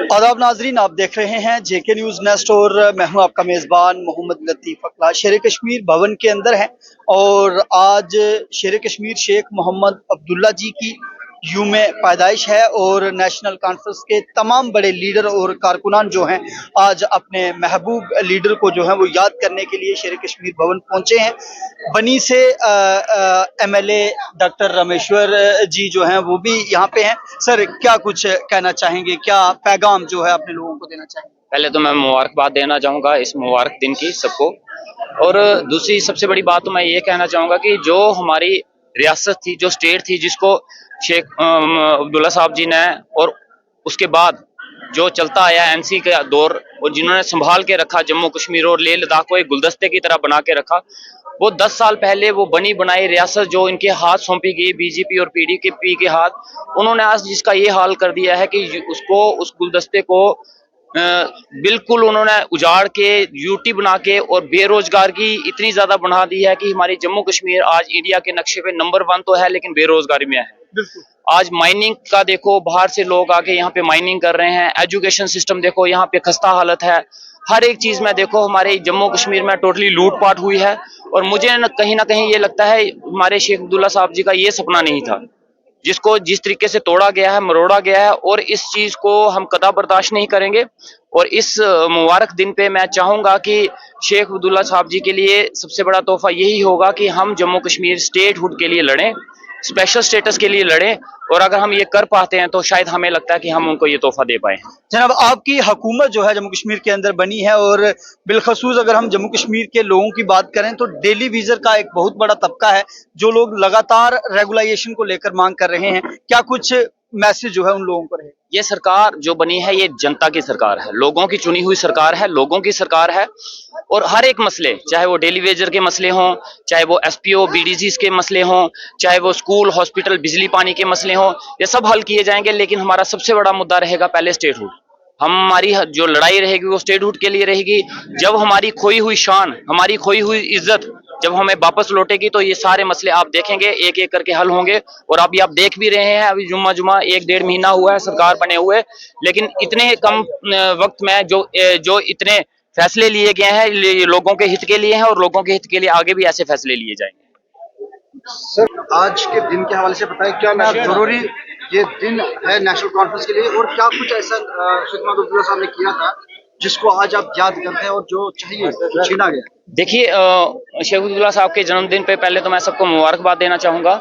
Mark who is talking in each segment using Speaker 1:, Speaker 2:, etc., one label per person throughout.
Speaker 1: आदाब नाजरीन, आप देख रहे हैं जेके न्यूज़ नेस्ट और मैं हूं आपका मेज़बान मोहम्मद लतीफ़ अकला। शेर कश्मीर भवन के अंदर है और आज शेर कश्मीर शेख मोहम्मद अब्दुल्ला जी की यूम पैदाइश है और नेशनल कॉन्फ्रेंस के तमाम बड़े लीडर और कारकुनान जो हैं आज अपने महबूब लीडर को जो है वो याद करने के लिए शेर कश्मीर भवन पहुंचे हैं। बनी से एमएलए डॉक्टर रामेश्वर जी जो हैं वो भी यहाँ पे हैं। सर, क्या कुछ कहना चाहेंगे, क्या पैगाम जो है अपने लोगों को देना चाहेंगे?
Speaker 2: पहले तो मैं मुबारकबाद देना चाहूँगा इस मुबारक दिन की सबको। और दूसरी सबसे बड़ी बात तो मैं ये कहना चाहूँगा कि जो हमारी रियासत थी, जो स्टेट थी, जिसको शेख अब्दुल्ला साहब जी ने और उसके बाद जो चलता आया एनसी का दौर और जिन्होंने संभाल के रखा जम्मू कश्मीर और लेह लद्दाख को एक गुलदस्ते की तरह बना के रखा, वो 10 साल पहले वो बनी बनाई रियासत जो इनके हाथ सौंपी गई बीजेपी और पीडीपी के हाथ, उन्होंने आज जिसका ये हाल कर दिया है कि उसको उस गुलदस्ते को बिल्कुल उन्होंने उजाड़ के यूटी बना के और बेरोजगार की इतनी ज्यादा बढ़ा दी है कि हमारी जम्मू कश्मीर आज इंडिया के नक्शे पे नंबर 1 तो है लेकिन बेरोजगारी में है। आज माइनिंग का देखो, बाहर से लोग आके यहाँ पे माइनिंग कर रहे हैं। एजुकेशन सिस्टम देखो, यहाँ पे खस्ता हालत है। हर एक चीज में देखो हमारे जम्मू कश्मीर में टोटली लूटपाट हुई है। और मुझे ना कहीं ये लगता है हमारे शेख अब्दुल्ला साहब जी का ये सपना नहीं था, जिसको जिस तरीके से तोड़ा गया है, मरोड़ा गया है, और इस चीज को हम कदा बर्दाश्त नहीं करेंगे। और इस मुबारक दिन पे मैं चाहूंगा कि शेख अब्दुल्ला साहब जी के लिए सबसे बड़ा तोहफा यही होगा कि हम जम्मू कश्मीर स्टेटहुड के लिए लड़ें, स्पेशल स्टेटस के लिए लड़ें। और अगर हम ये कर पाते हैं तो शायद हमें लगता है कि हम उनको ये तोहफा दे पाए।
Speaker 1: जनाब, आपकी हुकूमत जो है जम्मू कश्मीर के अंदर बनी है और बिलखसूस अगर हम जम्मू कश्मीर के लोगों की बात करें तो डेली वीजर का एक बहुत बड़ा तबका है जो लोग लगातार रेगुलाइजेशन को लेकर मांग कर रहे हैं। क्या कुछ मैसेज जो है उन लोगों को रहे?
Speaker 2: ये सरकार जो बनी है ये जनता की सरकार है, लोगों की चुनी हुई सरकार है, लोगों की सरकार है। और हर एक मसले, चाहे वो डेली वेजर के मसले हों, चाहे वो एसपीओ बीडीसीज के मसले हों, चाहे वो स्कूल हॉस्पिटल बिजली पानी के मसले हों, ये सब हल किए जाएंगे। लेकिन हमारा सबसे बड़ा मुद्दा रहेगा पहले स्टेटहुड। हमारी जो लड़ाई रहेगी वो स्टेटहुड के लिए रहेगी। जब हमारी खोई हुई शान, हमारी खोई हुई इज्जत जब हमें वापस लौटेगी तो ये सारे मसले आप देखेंगे एक एक करके हल होंगे। और अभी आप देख भी रहे हैं, अभी जुम्मा जुम्मा 1-1.5 महीना हुआ है सरकार बने हुए, लेकिन इतने कम वक्त में जो इतने फैसले लिए गए हैं लोगों के हित के लिए हैं और लोगों के हित के लिए आगे भी ऐसे फैसले लिए जाएंगे।
Speaker 1: सर, आज के दिन के हवाले से बताएं, क्या जरूरी ये दिन है नेशनल कॉन्फ्रेंस के लिए और क्या कुछ ऐसा शेख मोहम्मद अब्दुल्ला साहब ने किया था जिसको आज आप याद करते हैं और जो चाहिए जो छीना गया?
Speaker 2: देखिए, शेख अब्दुल्ला साहब के जन्मदिन पे पहले तो मैं सबको मुबारकबाद देना चाहूंगा।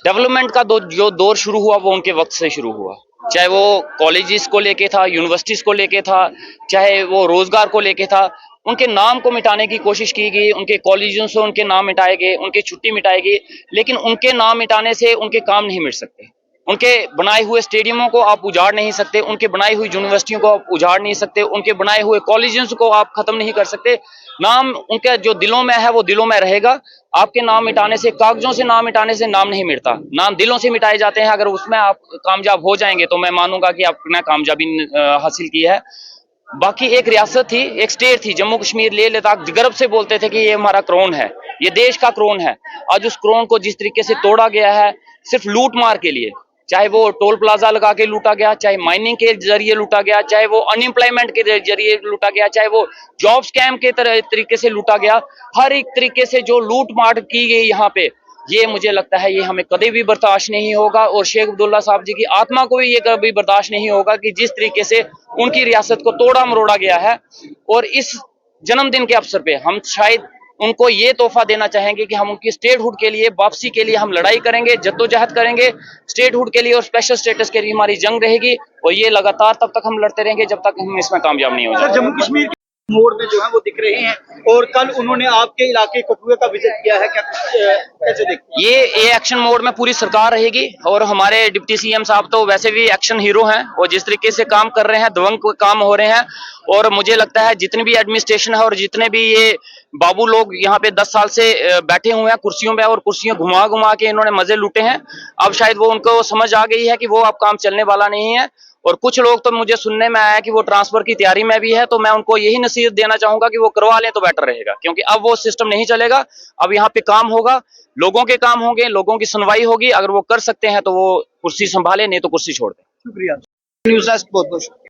Speaker 2: डेवलपमेंट का जो दौर शुरू हुआ वो उनके वक्त से शुरू हुआ, चाहे वो कॉलेजेस को लेके था, यूनिवर्सिटीज को लेके था, चाहे वो रोजगार को लेके था। उनके नाम को मिटाने की कोशिश की गई, उनके कॉलेजों से उनके नाम मिटाए गए, उनकी छुट्टी मिटाई गई, लेकिन उनके नाम मिटाने से उनके काम नहीं मिट सकते। उनके बनाए हुए स्टेडियमों को आप उजाड़ नहीं सकते, उनके बनाई हुई यूनिवर्सिटियों को आप उजाड़ नहीं सकते, उनके बनाए हुए कॉलेजों को आप खत्म नहीं कर सकते। नाम उनके जो दिलों में है वो दिलों में रहेगा। आपके नाम मिटाने से, कागजों से नाम मिटाने से नाम नहीं मिटता, नाम दिलों से मिटाए जाते हैं। अगर उसमें आप कामयाब हो जाएंगे तो मैं मानूंगा कि आपने कामयाबी हासिल की है। बाकी एक रियासत थी, एक स्टेट थी जम्मू कश्मीर, लेह लद्दाख, गर्व से बोलते थे कि ये हमारा क्रोन है, ये देश का क्रोन है। आज उस क्रोन को जिस तरीके से तोड़ा गया है सिर्फ लूट मार के लिए, चाहे वो टोल प्लाजा लगा के लूटा गया, चाहे माइनिंग के जरिए लूटा गया, चाहे वो अनएम्प्लॉयमेंट के जरिए लूटा गया, चाहे वो जॉब स्कैम के तरीके से लूटा गया, हर एक तरीके से जो लूट मार की गई यहाँ पे, ये मुझे लगता है ये हमें कभी भी बर्दाश्त नहीं होगा। और शेख अब्दुल्ला साहब जी की आत्मा को भी ये कभी बर्दाश्त नहीं होगा कि जिस तरीके से उनकी रियासत को तोड़ा मरोड़ा गया है। और इस जन्मदिन के अवसर पे हम शायद उनको ये तोहफा देना चाहेंगे कि हम उनकी स्टेटहुड के लिए वापसी के लिए हम लड़ाई करेंगे, जद्दोजहद करेंगे। स्टेटहुड के लिए और स्पेशल स्टेटस के लिए हमारी जंग रहेगी और ये लगातार तब तक हम लड़ते रहेंगे जब तक हम इसमें कामयाब नहीं हो जाए।
Speaker 1: जम्मू कश्मीर के मोड़ में जो है वो दिख रहे हैं और कल उन्होंने आपके इलाके कठुआ का विजिट किया है, क्या कैसे देखते?
Speaker 2: ये एक्शन मोड में पूरी सरकार रहेगी और हमारे डिप्टी सीएम साहब तो वैसे भी एक्शन हीरो हैं और जिस तरीके से काम कर रहे हैं, दबंग काम हो रहे हैं। और मुझे लगता है जितनी भी एडमिनिस्ट्रेशन है और जितने भी ये बाबू लोग यहाँ पे 10 साल से बैठे हुए हैं कुर्सियों पे और कुर्सियां घुमा घुमा के इन्होंने मजे लूटे हैं, अब शायद वो उनको समझ आ गई है कि वो अब काम चलने वाला नहीं है। और कुछ लोग तो मुझे सुनने में आया कि वो ट्रांसफर की तैयारी में भी है, तो मैं उनको यही नसीहत देना चाहूंगा कि वो करवा लें तो बेटर रहेगा, क्योंकि अब वो सिस्टम नहीं चलेगा। अब यहाँ पे काम होगा, लोगों के काम होंगे, लोगों की सुनवाई होगी। अगर वो कर सकते हैं तो वो कुर्सी संभाले, नहीं तो कुर्सी छोड़ दें।
Speaker 1: शुक्रिया न्यूज़ डेस्क, बहुत बहुत शुक्रिया।